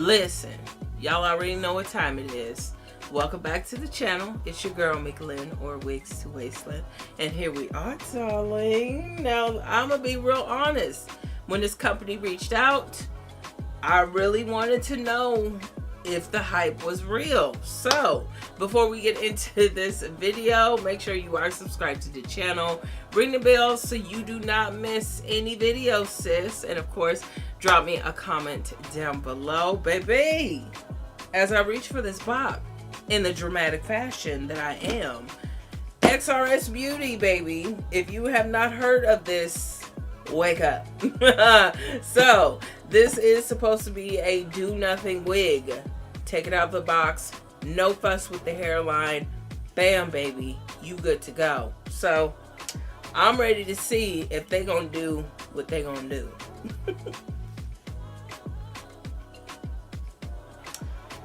Listen, y'all already know what time it is. Welcome back to the channel. It's your girl, Lynn, or Wigs to Wasteland. And here we are, darling. Now, I'm going to be real honest. When this company reached out, I really wanted to know if the hype was real. So, before we get into this video, make sure you are subscribed to the channel. Ring the bell so you do not miss any videos, sis. And of course, drop me a comment down below, baby. As I reach for this box, in the dramatic fashion that I am, Xrsbeauty, baby. If you have not heard of this, wake up. So, this is supposed to be a do nothing wig. Take it out of the box. No fuss with the hairline. Bam, baby. You good to go. So, I'm ready to see if they gonna do what they gonna do.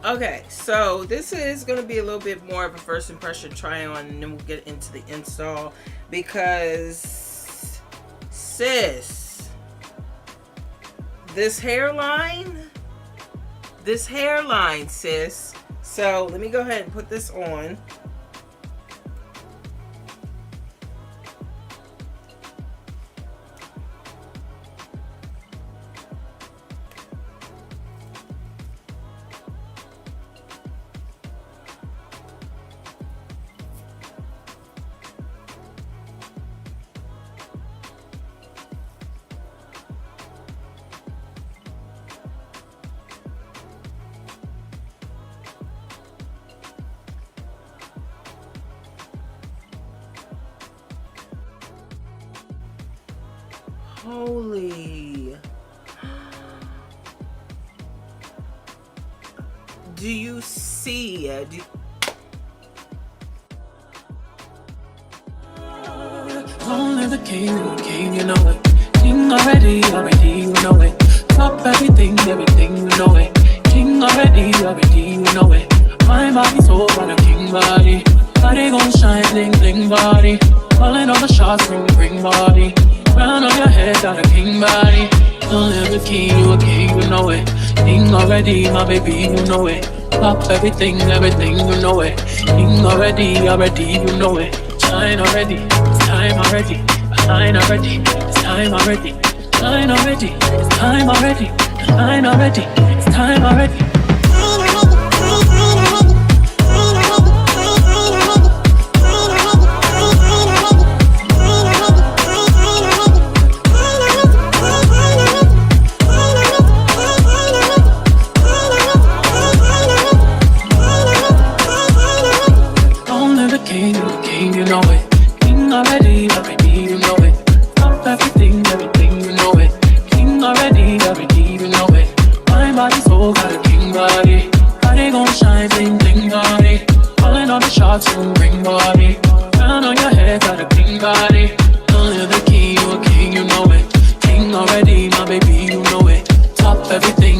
Okay, so this is going to be a little bit more of a first impression try on, and then we'll get into the install, because sis, this hairline sis. So let me go ahead and put this on. Holy. Do you see? Only the king, you know it. King already, you know it. Top everything, you know it. King already, you know it. My body so on a king body. Body gon' shine, bling bling body. Calling all the shots, ring body. Crown on your head, got a king body. Only the king, you a king, you know it. King already, my baby, you know it. Top everything, you know it. King already, you know it. Shine already, it's time already. Shine already, it's time already. Shine already, it's time already. Shine already, it's time already. You know it. King already, you know it. Top everything, you know it. King already, you know it. My body so got a king body. Body gon' shine, bling bling body. Calling all the shots, ring body. Crown on your head, got a king body. Only the king, you know it. King already, my baby, you know it. Top everything,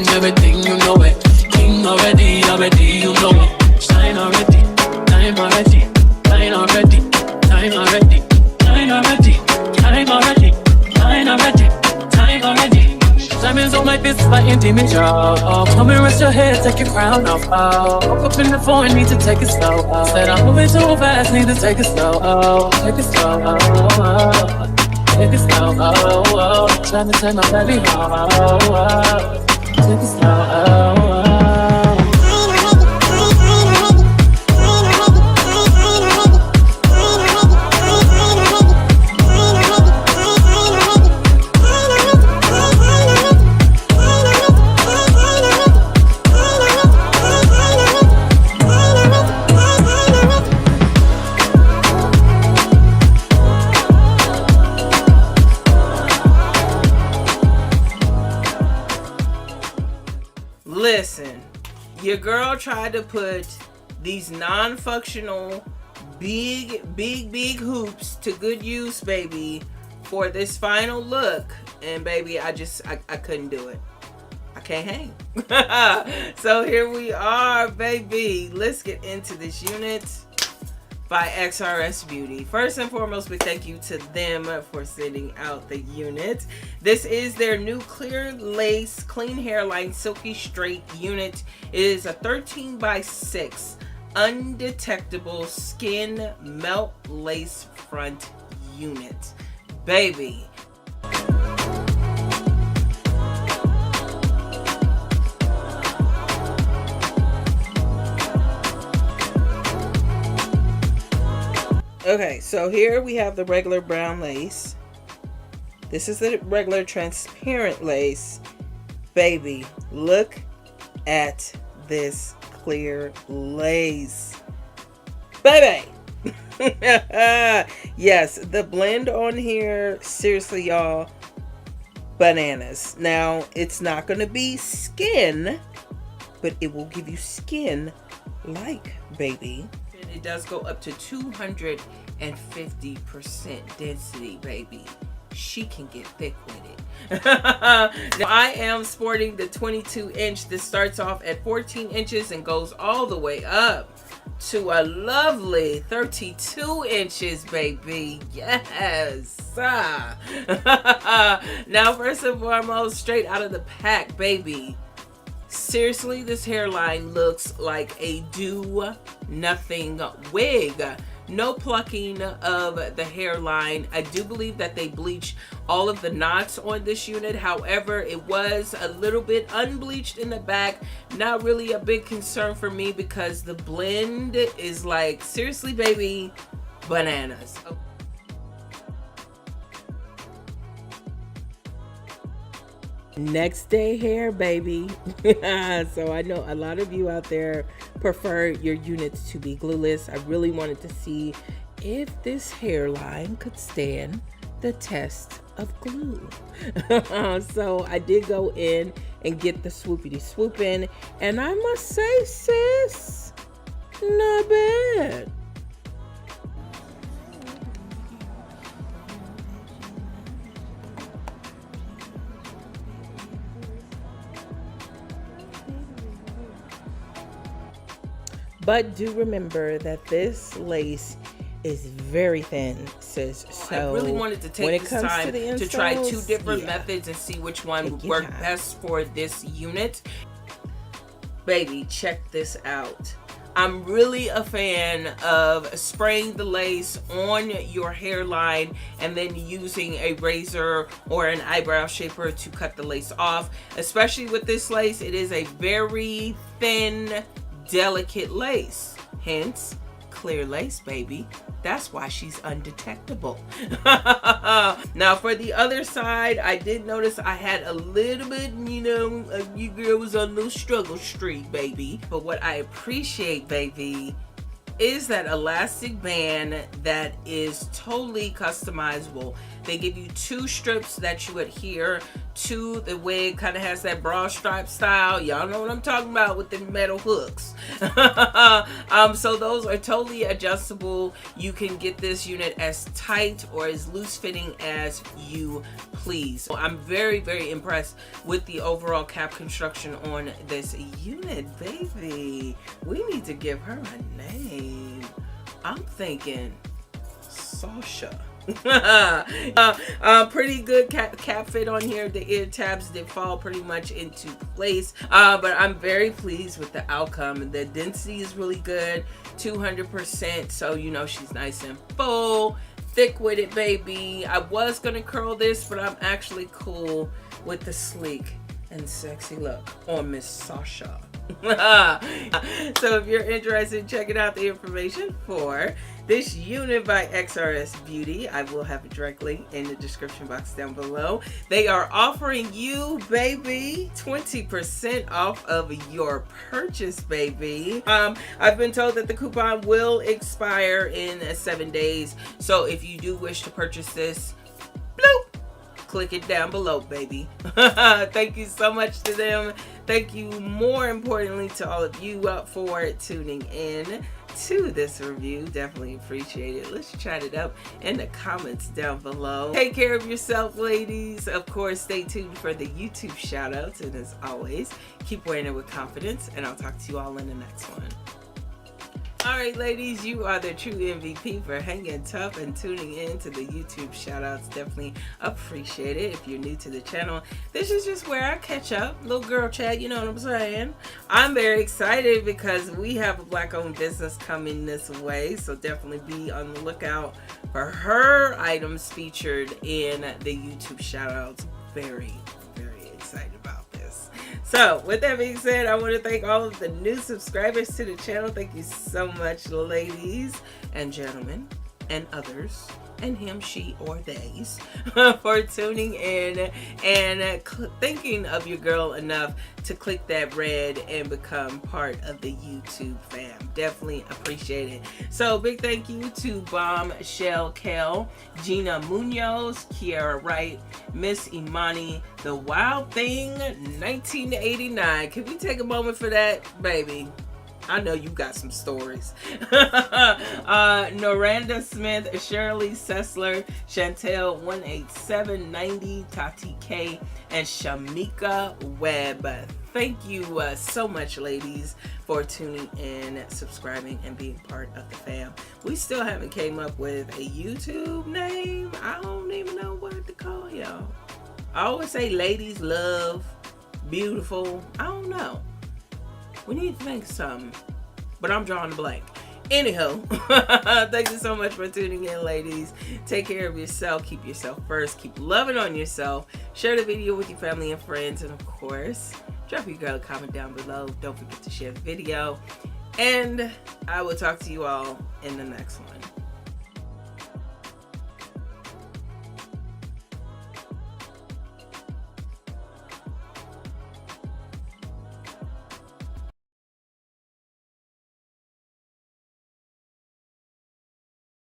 you know it. King already, you know it. Shine already, time already. Shine already, time already, time already, time already, time already, time already. Diamonds on my fist, fighting demons, y'all. Come and rest your head, take your crown off. Woke up in the phone, need to take it slow. Said I'm moving too fast, need to take it slow. Take it slow, take it slow. Trying to take my baby home. Take it slow. Listen, your girl tried to put these non-functional big hoops to good use, baby, for this final look, and baby, I couldn't do it. I can't hang. So here we are, baby. Let's get into this unit. by Xrsbeauty. First and foremost, we thank you to them for sending out the unit. This is their new clear lace clean hairline silky straight unit. It is a 13 by 6 undetectable skin melt lace front unit. Baby, okay, so here we have the regular brown lace. This is the regular transparent lace. Baby, look at this clear lace. Baby! Yes, the blend on here, seriously, y'all, bananas. Now, it's not going to be skin, but it will give you skin like, baby. It does go up to 250% density, baby. She can get thick with it. Now, I am sporting the 22 inch. This starts off at 14 inches and goes all the way up to a lovely 32 inches, baby. Yes. Now, first and foremost, straight out of the pack, baby. Seriously, this hairline looks like a do-nothing wig. No plucking of the hairline. I do believe that they bleached all of the knots on this unit. However, it was a little bit unbleached in the back. Not really a big concern for me because the blend is like, seriously, baby, bananas. Okay. Next day hair, baby. So I know a lot of you out there prefer your units to be glueless. I really wanted to see if this hairline could stand the test of glue. So I did go in and get the swoopity swoop in, and I must say, sis, not bad. But do remember that this lace is very thin, sis. So I really wanted to take this time to try 2 different methods and see which one would work best for this unit. Baby, check this out. I'm really a fan of spraying the lace on your hairline and then using a razor or an eyebrow shaper to cut the lace off. Especially with this lace, it is a very thin, delicate lace, hence clear lace, baby. That's why she's undetectable. Now for the other side, I did notice I had a little bit, you know, you girl was on a little struggle streak, baby. But what I appreciate, baby, is that elastic band that is totally customizable. They give you 2 strips that you adhere to. The wig kind of has that bra stripe style. Y'all know what I'm talking about with the metal hooks. So those are totally adjustable. You can get this unit as tight or as loose fitting as you please. So I'm very, very impressed with the overall cap construction on this unit, baby. We need to give her a name. I'm thinking Sasha. Pretty good cap fit on here. The ear tabs did fall pretty much into place, but I'm very pleased with the outcome. The density is really good, 200%, so you know she's nice and full, thick with it, baby. I was gonna curl this, but I'm actually cool with the sleek and sexy look on Miss Sasha. So if you're interested in checking out the information for this unit by Xrsbeauty, I will have it directly in the description box down below. They are offering you, baby, 20% off of your purchase, baby. I've been told that the coupon will expire in 7 days. So if you do wish to purchase this, bloop, click it down below, baby. Thank you so much to them. Thank you, more importantly, to all of you for tuning in to this review. Definitely appreciate it. Let's chat it up in the comments down below. Take care of yourself, ladies. Of course, stay tuned for the YouTube shout outs, and as always, keep wearing it with confidence, and I'll talk to you all in the next one. Alright ladies, you are the true MVP for hanging tough and tuning in to the YouTube shoutouts. Definitely appreciate it. If you're new to the channel, this is just where I catch up. Little girl chat, you know what I'm saying? I'm very excited because we have a black owned business coming this way. So definitely be on the lookout for her items featured in the YouTube shoutouts. Very excited about this. So with that being said, I want to thank all of the new subscribers to the channel. Thank you so much, ladies and gentlemen and others and him, she, or theys for tuning in and thinking of your girl enough to click that red and become part of the YouTube fam. Definitely appreciate it. So big thank you to Bombshell Kel, Gina Munoz, Kiara Wright, Miss Imani, The Wild Thing 1989. Can we take a moment for that, baby? I know you got some stories. Noranda Smith, Shirley Sessler, Chantel 18790, Tati K, and Shamika Webb. Thank you so much, ladies, for tuning in, subscribing, and being part of the fam. We still haven't came up with a YouTube name. I don't even know what to call y'all. I always say ladies love beautiful. I don't know. We need to think of something, but I'm drawing a blank. Anyhow, thank you so much for tuning in, ladies. Take care of yourself. Keep yourself first. Keep loving on yourself. Share the video with your family and friends. And of course, drop your girl a comment down below. Don't forget to share the video. And I will talk to you all in the next one.